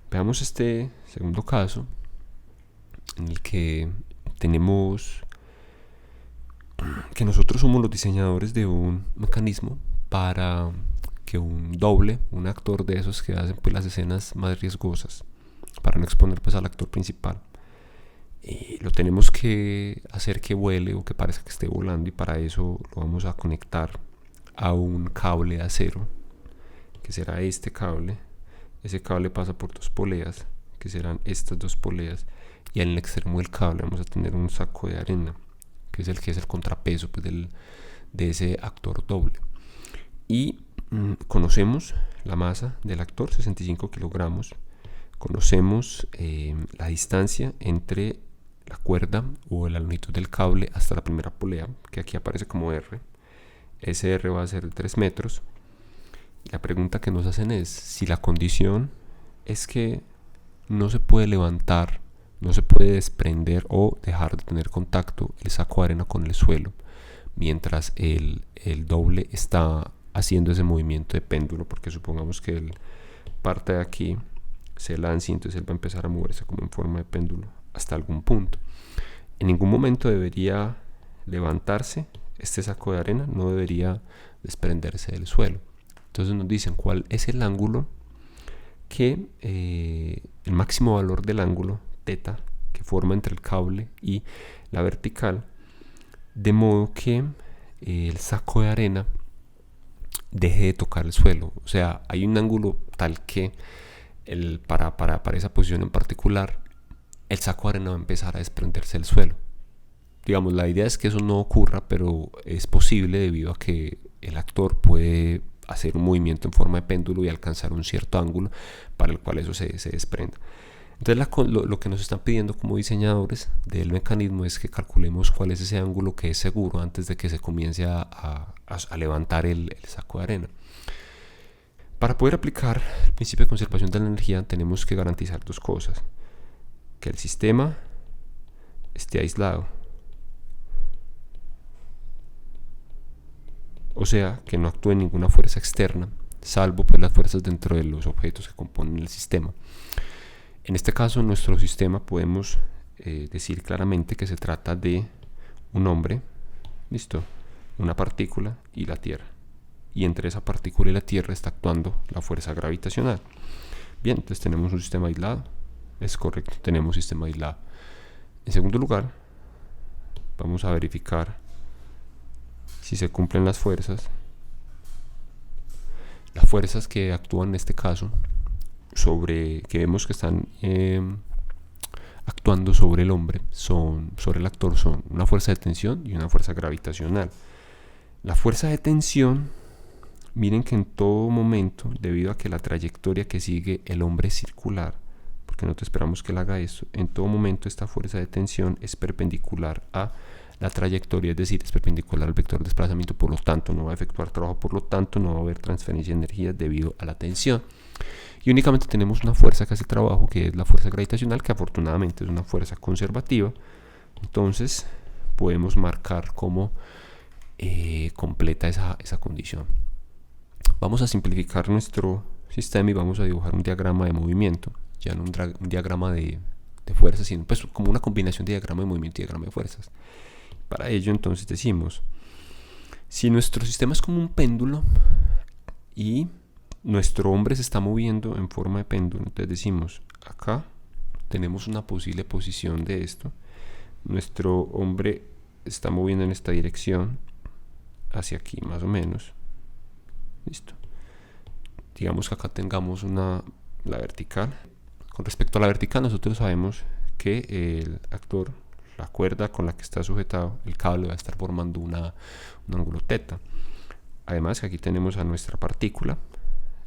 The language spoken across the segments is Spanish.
Veamos este segundo caso en el que tenemos que nosotros somos los diseñadores de un mecanismo para que un doble, un actor de esos que hacen pues las escenas más riesgosas, para no exponer pues al actor principal, lo tenemos que hacer que vuele o que parezca que esté volando, y para eso lo vamos a conectar a un cable de acero, que será este cable. Ese cable pasa por dos poleas, que serán estas dos poleas, y en el extremo del cable vamos a tener un saco de arena, que es el contrapeso pues, de ese actor doble. Y conocemos la masa del actor, 65 kilogramos. Conocemos la distancia entre la cuerda o la longitud del cable hasta la primera polea, que aquí aparece como R. Ese R va a ser de 3 metros. Y la pregunta que nos hacen es si la condición es que no se puede levantar, no se puede desprender o dejar de tener contacto el saco de arena con el suelo mientras el doble está haciendo ese movimiento de péndulo, porque supongamos que él parte de aquí, se lanza y entonces él va a empezar a moverse como en forma de péndulo hasta algún punto. En ningún momento debería levantarse este saco de arena, no debería desprenderse del suelo. Entonces nos dicen cuál es el ángulo que el máximo valor del ángulo teta que forma entre el cable y la vertical, de modo que el saco de arena deje de tocar el suelo. O sea, hay un ángulo tal que para esa posición en particular, el saco de arena va a empezar a desprenderse del suelo. Digamos, la idea es que eso no ocurra, pero es posible debido a que el actor puede hacer un movimiento en forma de péndulo y alcanzar un cierto ángulo para el cual eso se desprenda. Entonces lo que nos están pidiendo como diseñadores del mecanismo es que calculemos cuál es ese ángulo que es seguro antes de que se comience a levantar el saco de arena. Para poder aplicar el principio de conservación de la energía tenemos que garantizar dos cosas: que el sistema esté aislado, o sea, que no actúe ninguna fuerza externa, salvo pues las fuerzas dentro de los objetos que componen el sistema. En este caso, en nuestro sistema podemos decir claramente que se trata de un hombre, listo, una partícula y la Tierra. Y entre esa partícula y la Tierra está actuando la fuerza gravitacional. Bien, entonces tenemos un sistema aislado. Es correcto, tenemos un sistema aislado. En segundo lugar, vamos a verificar si se cumplen las fuerzas. Las fuerzas que actúan en este caso que vemos que están actuando sobre el hombre, sobre el actor, son una fuerza de tensión y una fuerza gravitacional. La fuerza de tensión, miren que en todo momento, debido a que la trayectoria que sigue el hombre es circular, porque nosotros esperamos que él haga eso, en todo momento esta fuerza de tensión es perpendicular a la trayectoria, es decir, es perpendicular al vector de desplazamiento, por lo tanto no va a efectuar trabajo, por lo tanto no va a haber transferencia de energía debido a la tensión. Y únicamente tenemos una fuerza que hace el trabajo, que es la fuerza gravitacional, que afortunadamente es una fuerza conservativa. Entonces podemos marcar como completa esa condición. Vamos a simplificar nuestro sistema y vamos a dibujar un diagrama de movimiento, ya no un diagrama de fuerzas, sino pues como una combinación de diagrama de movimiento y diagrama de fuerzas. Para ello entonces decimos, si nuestro sistema es como un péndulo y nuestro hombre se está moviendo en forma de péndulo, entonces decimos, acá tenemos una posible posición de esto, nuestro hombre está moviendo en esta dirección, hacia aquí más o menos, listo. Digamos que acá tengamos la vertical. Con respecto a la vertical, nosotros sabemos que el actor, la cuerda con la que está sujetado, el cable va a estar formando un ángulo teta. Además que aquí tenemos a nuestra partícula,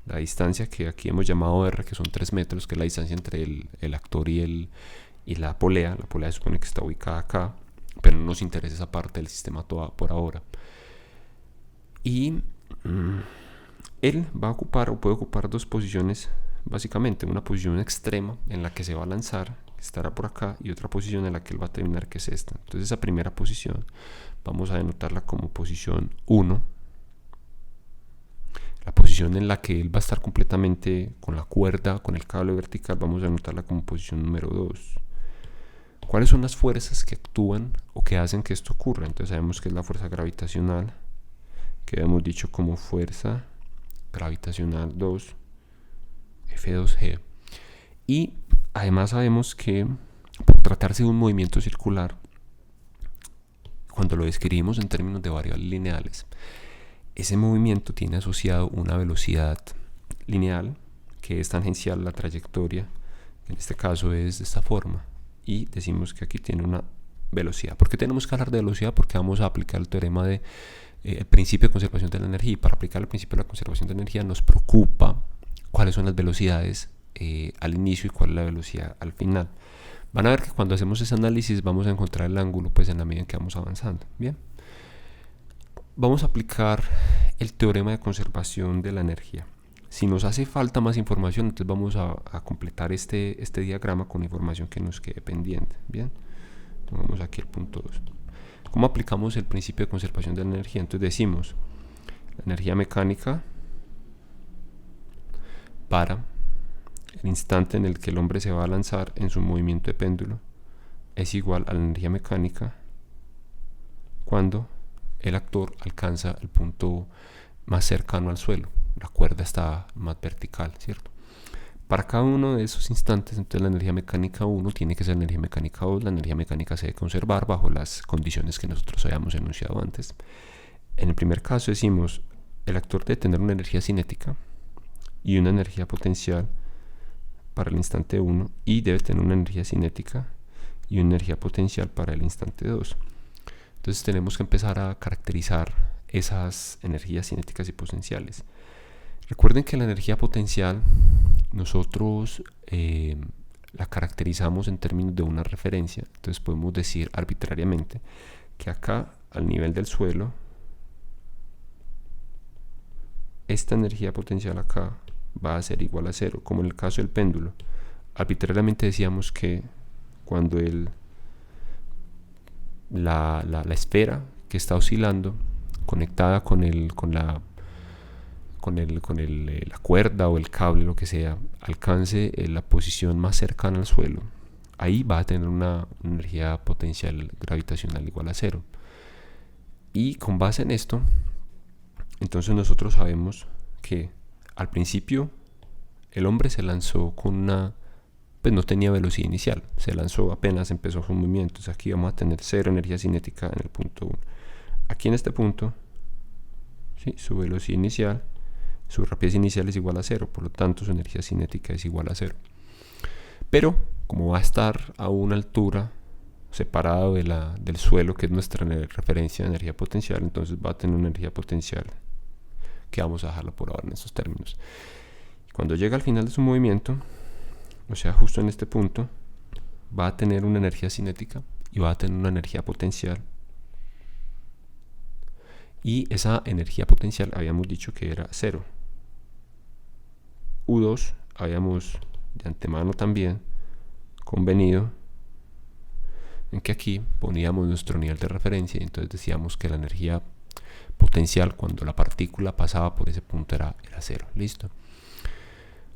la distancia que aquí hemos llamado R, que son 3 metros, que es la distancia entre el actor y la polea. La polea se supone que está ubicada acá, pero no nos interesa esa parte del sistema por ahora. Y él va a ocupar o puede ocupar dos posiciones, básicamente una posición extrema en la que se va a lanzar, que estará por acá, y otra posición en la que él va a terminar, que es esta. Entonces esa primera posición vamos a denotarla como posición 1. la posición en la que él va a estar completamente con la cuerda, con el cable vertical, vamos a anotarla como posición número 2. ¿Cuáles son las fuerzas que actúan o que hacen que esto ocurra? Entonces sabemos que es la fuerza gravitacional, que hemos dicho como fuerza gravitacional 2, F2G. Y además sabemos que por tratarse de un movimiento circular, cuando lo describimos en términos de variables lineales, ese movimiento tiene asociado una velocidad lineal que es tangencial a la trayectoria, que en este caso es de esta forma, y decimos que aquí tiene una velocidad. ¿Por qué tenemos que hablar de velocidad? Porque vamos a aplicar el teorema de el principio de conservación de la energía, y para aplicar el principio de la conservación de energía nos preocupa cuáles son las velocidades al inicio y cuál es la velocidad al final. Van a ver que cuando hacemos ese análisis vamos a encontrar el ángulo pues en la medida en que vamos avanzando. Bien, vamos a aplicar el teorema de conservación de la energía. Si nos hace falta más información, entonces vamos a completar este diagrama con información que nos quede pendiente. Bien, tomamos aquí el punto 2. ¿Cómo aplicamos el principio de conservación de la energía? Entonces decimos, la energía mecánica para el instante en el que el hombre se va a lanzar en su movimiento de péndulo es igual a la energía mecánica cuando el actor alcanza el punto más cercano al suelo. La cuerda está más vertical, ¿cierto? Para cada uno de esos instantes, entonces la energía mecánica 1 tiene que ser la energía mecánica 2. La energía mecánica se debe conservar bajo las condiciones que nosotros habíamos enunciado antes. En el primer caso decimos, el actor debe tener una energía cinética y una energía potencial para el instante 1 y debe tener una energía cinética y una energía potencial para el instante 2. Entonces tenemos que empezar a caracterizar esas energías cinéticas y potenciales. Recuerden que la energía potencial nosotros la caracterizamos en términos de una referencia. Entonces podemos decir arbitrariamente que acá al nivel del suelo esta energía potencial acá va a ser igual a 0, como en el caso del péndulo. Arbitrariamente decíamos que cuando la esfera que está oscilando conectada con la cuerda o el cable, lo que sea, alcance la posición más cercana al suelo, ahí va a tener una energía potencial gravitacional igual a 0. Y con base en esto, entonces nosotros sabemos que al principio el hombre se lanzó con pues no tenía velocidad inicial, se lanzó apenas empezó su movimiento. Entonces aquí vamos a tener 0 energía cinética en el punto 1. Aquí en este punto, ¿sí?, su velocidad inicial, su rapidez inicial es igual a 0, por lo tanto su energía cinética es igual a 0. Pero como va a estar a una altura separado del suelo, que es nuestra referencia de energía potencial, entonces va a tener una energía potencial que vamos a dejarla por ahora en estos términos. Cuando llega al final de su movimiento, o sea justo en este punto, va a tener una energía cinética y va a tener una energía potencial. Y esa energía potencial habíamos dicho que era 0. U2 habíamos de antemano también convenido en que aquí poníamos nuestro nivel de referencia y entonces decíamos que la energía potencial cuando la partícula pasaba por ese punto era 0. Listo.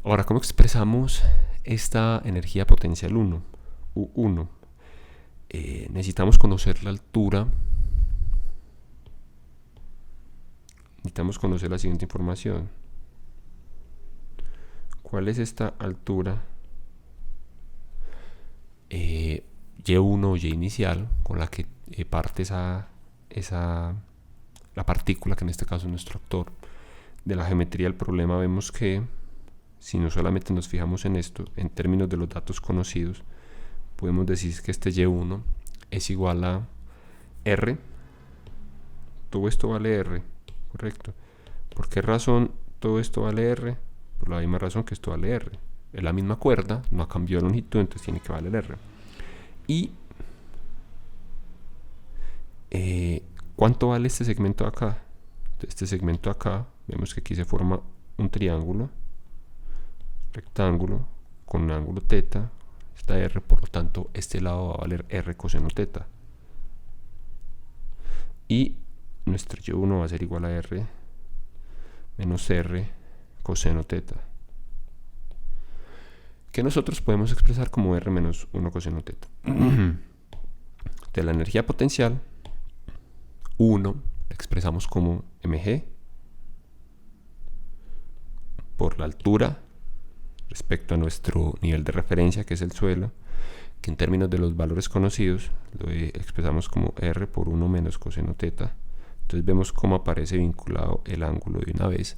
Ahora, ¿cómo expresamos esta energía potencial 1? U1. Necesitamos conocer la altura. Necesitamos conocer la siguiente información. ¿Cuál es esta altura? Y1 o Y inicial con la que parte la partícula, que en este caso es nuestro actor. De la geometría del problema vemos que si no solamente nos fijamos en esto, en términos de los datos conocidos, podemos decir que este Y1 es igual a R. Todo esto vale R, correcto. ¿Por qué razón todo esto vale R? Por la misma razón que esto vale R. Es la misma cuerda, no ha cambiado de longitud, entonces tiene que valer R. Y ¿cuánto vale este segmento de acá? Este segmento de acá, vemos que aquí se forma un triángulo rectángulo con un ángulo θ, esta R, por lo tanto este lado va a valer R coseno θ. Y nuestro Y1 va a ser igual a R menos R coseno teta, que nosotros podemos expresar como R menos 1 coseno teta. De la energía potencial, 1 la expresamos como mg por la altura respecto a nuestro nivel de referencia, que es el suelo, que en términos de los valores conocidos lo expresamos como R por 1 menos coseno teta. Entonces vemos cómo aparece vinculado el ángulo de una vez.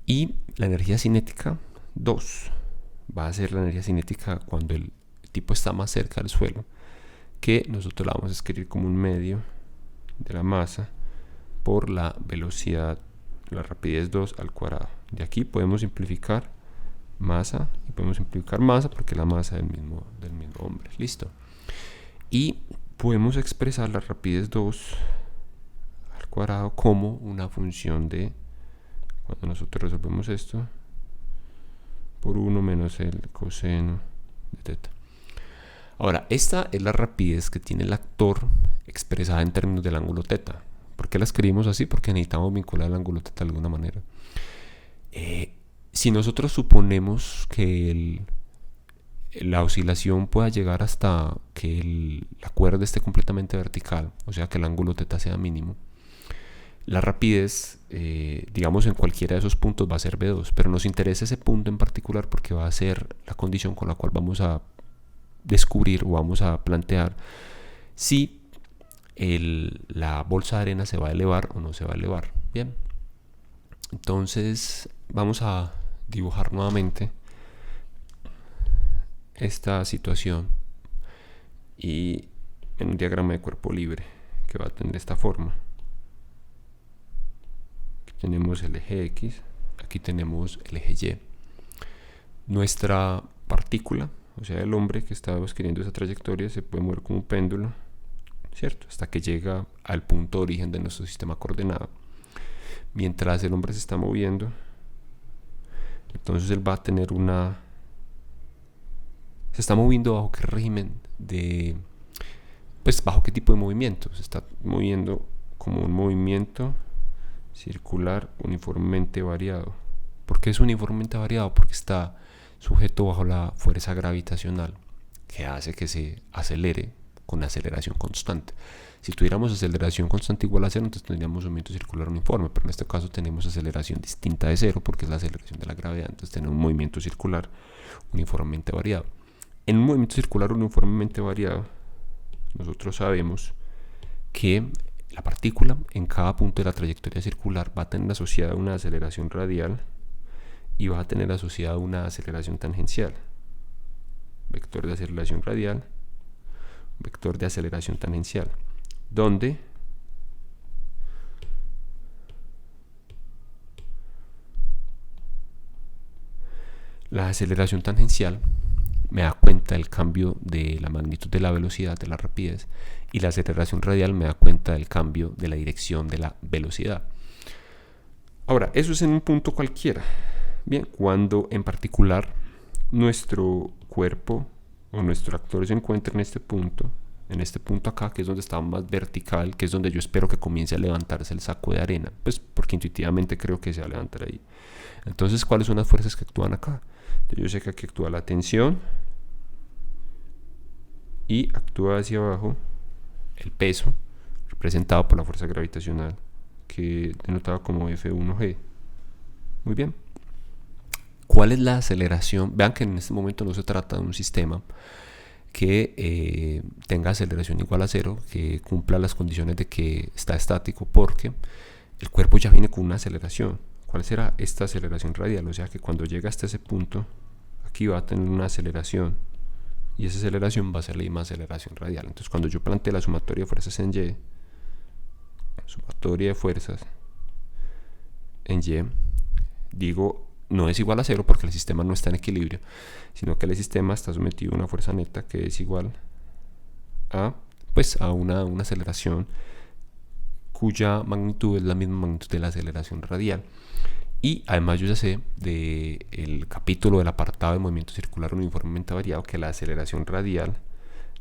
Y la energía cinética 2 va a ser la energía cinética cuando el tipo está más cerca del suelo, que nosotros la vamos a escribir como un medio de la masa por la velocidad, la rapidez 2 al cuadrado. De aquí podemos simplificar masa y podemos simplificar masa porque la masa del mismo hombre. Listo. Y podemos expresar la rapidez 2 al cuadrado como una función de, cuando nosotros resolvemos esto, por 1 menos el coseno de teta. Ahora, esta es la rapidez que tiene el actor expresada en términos del ángulo teta. ¿Por qué la escribimos así? Porque necesitamos vincular el ángulo teta de alguna manera. Si nosotros suponemos que la oscilación pueda llegar hasta que la cuerda esté completamente vertical, o sea que el ángulo teta sea mínimo, la rapidez, digamos en cualquiera de esos puntos va a ser V2, pero nos interesa ese punto en particular porque va a ser la condición con la cual vamos a descubrir o vamos a plantear si la bolsa de arena se va a elevar o no se va a elevar. Bien, entonces vamos a dibujar nuevamente esta situación y en un diagrama de cuerpo libre que va a tener esta forma. Aquí tenemos el eje X, aquí tenemos el eje Y. Nuestra partícula, o sea el hombre que está escribiendo esa trayectoria, se puede mover como un péndulo, ¿cierto? Hasta que llega al punto de origen de nuestro sistema coordenado. Mientras el hombre se está moviendo, entonces él va a tener se está moviendo bajo qué régimen bajo qué tipo de movimiento. Se está moviendo como un movimiento circular uniformemente variado. ¿Por qué es uniformemente variado? Porque está sujeto bajo la fuerza gravitacional que hace que se acelere con aceleración constante. Si tuviéramos aceleración constante igual a cero, entonces tendríamos un movimiento circular uniforme, pero en este caso tenemos aceleración distinta de cero porque es la aceleración de la gravedad, entonces tenemos un movimiento circular uniformemente variado. En un movimiento circular uniformemente variado, nosotros sabemos que la partícula en cada punto de la trayectoria circular va a tener asociada una aceleración radial y va a tener asociada una aceleración tangencial. Vector de aceleración radial, vector de aceleración tangencial, donde la aceleración tangencial me da cuenta del cambio de la magnitud de la velocidad, de la rapidez, y la aceleración radial me da cuenta del cambio de la dirección de la velocidad. Ahora, eso es en un punto cualquiera. Bien, cuando en particular nuestro cuerpo o nuestro actor se encuentra en este punto acá, que es donde está más vertical, que es donde yo espero que comience a levantarse el saco de arena, pues porque intuitivamente creo que se va a levantar ahí. Entonces, ¿cuáles son las fuerzas que actúan acá? Yo sé que aquí actúa la tensión y actúa hacia abajo el peso, representado por la fuerza gravitacional, que denotado como F1G. Muy bien. ¿Cuál es la aceleración? Vean que en este momento no se trata de un sistema que tenga aceleración igual a cero, que cumpla las condiciones de que está estático, porque el cuerpo ya viene con una aceleración. ¿Cuál será esta aceleración radial? O sea que cuando llega hasta ese punto, aquí va a tener una aceleración, y esa aceleración va a ser la misma aceleración radial. Entonces cuando yo planteo la sumatoria de fuerzas en Y, digo, no es igual a cero porque el sistema no está en equilibrio, sino que el sistema está sometido a una fuerza neta que es igual a una aceleración cuya magnitud es la misma magnitud de la aceleración radial. Y además yo ya sé del capítulo del apartado de movimiento circular uniformemente variado que la aceleración radial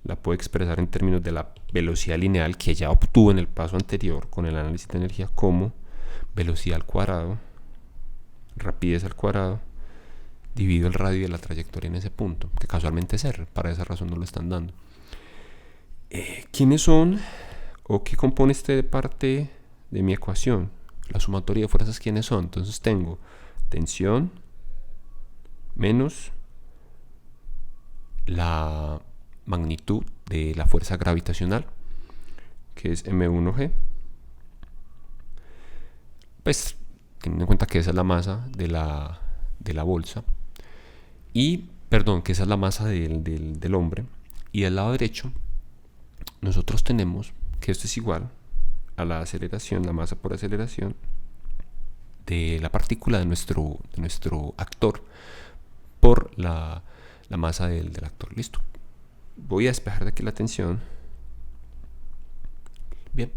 la puedo expresar en términos de la velocidad lineal que ya obtuve en el paso anterior con el análisis de energía como velocidad al cuadrado rapidez al cuadrado dividido el radio de la trayectoria en ese punto, que casualmente es r, para esa razón no lo están dando. ¿Quiénes son o qué compone esta parte de mi ecuación? La sumatoria de fuerzas, ¿quiénes son? Entonces tengo tensión menos la magnitud de la fuerza gravitacional, que es M1G. Pues teniendo en cuenta que esa es la masa de la bolsa, y perdón, que esa es la masa del hombre. Y del lado derecho nosotros tenemos que esto es igual a la aceleración, la masa por aceleración de la partícula de nuestro actor por la masa del actor. Listo. Voy a despejar de aquí la tensión. Bien.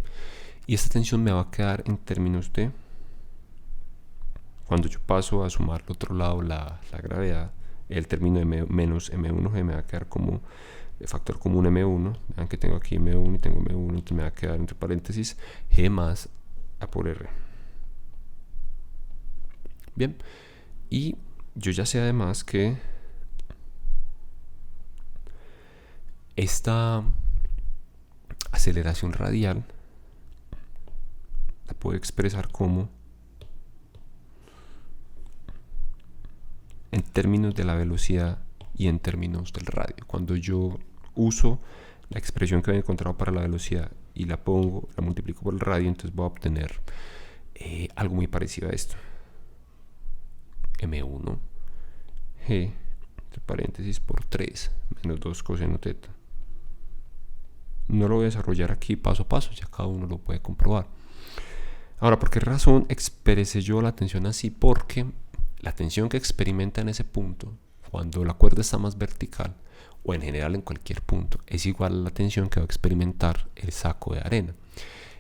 Y esta tensión me va a quedar en términos de, cuando yo paso a sumar al otro lado la gravedad, el término de menos M1G me va a quedar como factor común M1. Vean que tengo aquí M1 y tengo M1, entonces me va a quedar entre paréntesis G más A por R. Bien. Y yo ya sé además que esta aceleración radial la puedo expresar como en términos de la velocidad y en términos del radio. Cuando yo uso la expresión que había encontrado para la velocidad y la multiplico por el radio, entonces voy a obtener algo muy parecido a esto. M1 G entre paréntesis por 3 menos 2 coseno teta. No lo voy a desarrollar aquí paso a paso, ya cada uno lo puede comprobar. Ahora, ¿por qué razón expresé yo la tensión así? Porque la tensión que experimenta en ese punto, cuando la cuerda está más vertical, o en general en cualquier punto, es igual a la tensión que va a experimentar el saco de arena.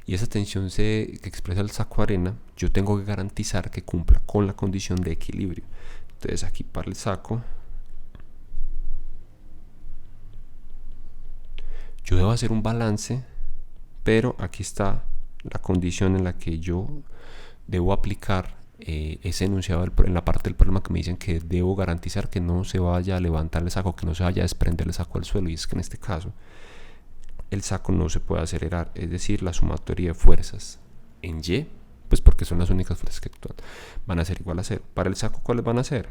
Y esa tensión que expresa el saco de arena, yo tengo que garantizar que cumpla con la condición de equilibrio. Entonces aquí para el saco, yo debo hacer un balance, pero aquí está la condición en la que yo debo aplicar ese enunciado en la parte del problema que me dicen que debo garantizar que no se vaya a levantar el saco, que no se vaya a desprender el saco al suelo. Y es que en este caso el saco no se puede acelerar, es decir, la sumatoria de fuerzas en Y, pues porque son las únicas fuerzas que actúan, van a ser igual a 0. Para el saco, ¿cuáles van a ser?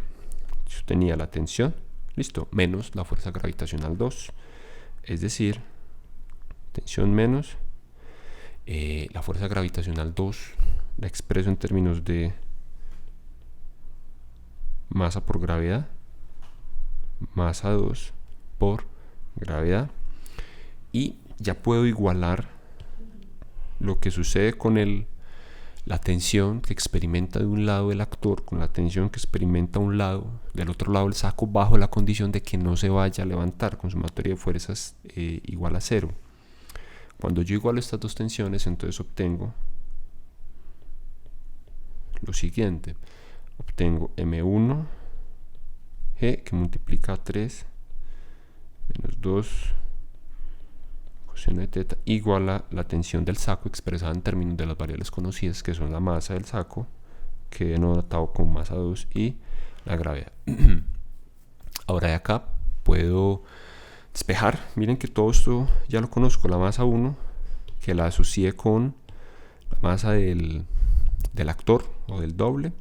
Yo tenía la tensión, listo, menos la fuerza gravitacional 2, es decir, tensión menos la fuerza gravitacional 2, la expreso en términos de masa por gravedad, masa 2 por gravedad, y ya puedo igualar lo que sucede con la tensión que experimenta de un lado el actor con la tensión que experimenta del otro lado el saco, bajo la condición de que no se vaya a levantar, con sumatoria de fuerzas igual a 0. Cuando yo igualo estas dos tensiones, entonces obtengo lo siguiente. Obtengo M1G que multiplica 3 menos 2 coseno de teta igual a la tensión del saco expresada en términos de las variables conocidas, que son la masa del saco, que he denotado con masa 2, y la gravedad. Ahora de acá puedo despejar. Miren que todo esto ya lo conozco. La masa 1, que la asocié con la masa del actor o del doble.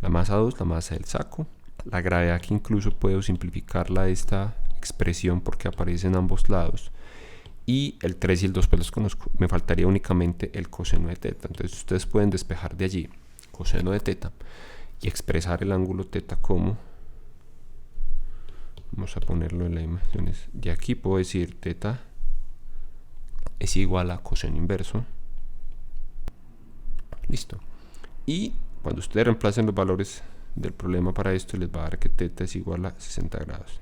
La masa 2, la masa del saco. La gravedad, que incluso puedo simplificarla de esta expresión porque aparece en ambos lados. Y el 3 y el 2 pues los conozco. Me faltaría únicamente el coseno de teta. Entonces ustedes pueden despejar de allí coseno de teta y expresar el ángulo teta como, vamos a ponerlo en las imágenes de aquí, puedo decir teta es igual a coseno inverso. Listo. Y cuando ustedes reemplacen los valores del problema para esto, les va a dar que teta es igual a 60 grados.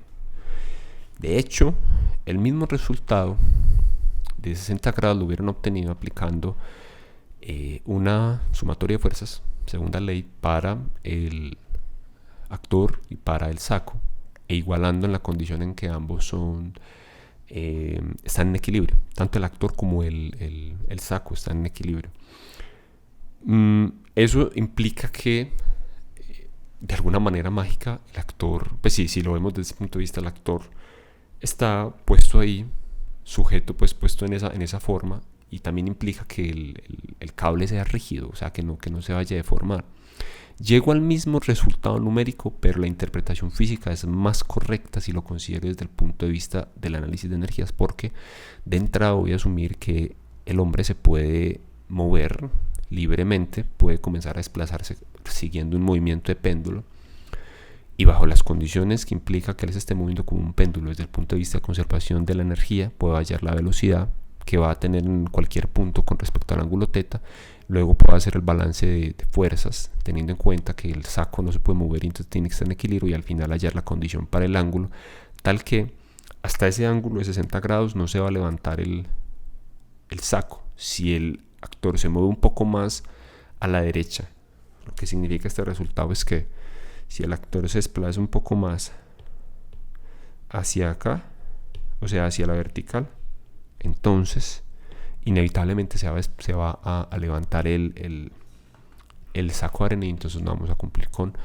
De hecho, el mismo resultado de 60 grados lo hubieran obtenido aplicando una sumatoria de fuerzas, segunda ley, para el actor y para el saco, e igualando en la condición en que ambos están en equilibrio. Tanto el actor como el saco están en equilibrio. Eso implica que de alguna manera mágica el actor, pues sí, si lo vemos desde ese punto de vista, el actor está puesto ahí, sujeto, pues puesto en esa forma, y también implica que el cable sea rígido, o sea, que no se vaya a deformar. Llego al mismo resultado numérico, pero la interpretación física es más correcta si lo considero desde el punto de vista del análisis de energías, porque de entrada voy a asumir que el hombre se puede mover libremente, puede comenzar a desplazarse siguiendo un movimiento de péndulo, y bajo las condiciones que implica que él se esté moviendo como un péndulo desde el punto de vista de conservación de la energía, puede hallar la velocidad que va a tener en cualquier punto con respecto al ángulo θ. Luego puede hacer el balance de fuerzas, teniendo en cuenta que el saco no se puede mover y entonces tiene que estar en equilibrio, y al final hallar la condición para el ángulo, tal que hasta ese ángulo de 60 grados no se va a levantar el saco. Si el actor se mueve un poco más a la derecha, lo que significa este resultado es que si el actor se desplaza un poco más hacia acá, o sea, hacia la vertical, entonces inevitablemente se va a levantar el saco de arena, y entonces no vamos a cumplir con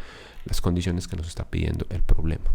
las condiciones que nos está pidiendo el problema.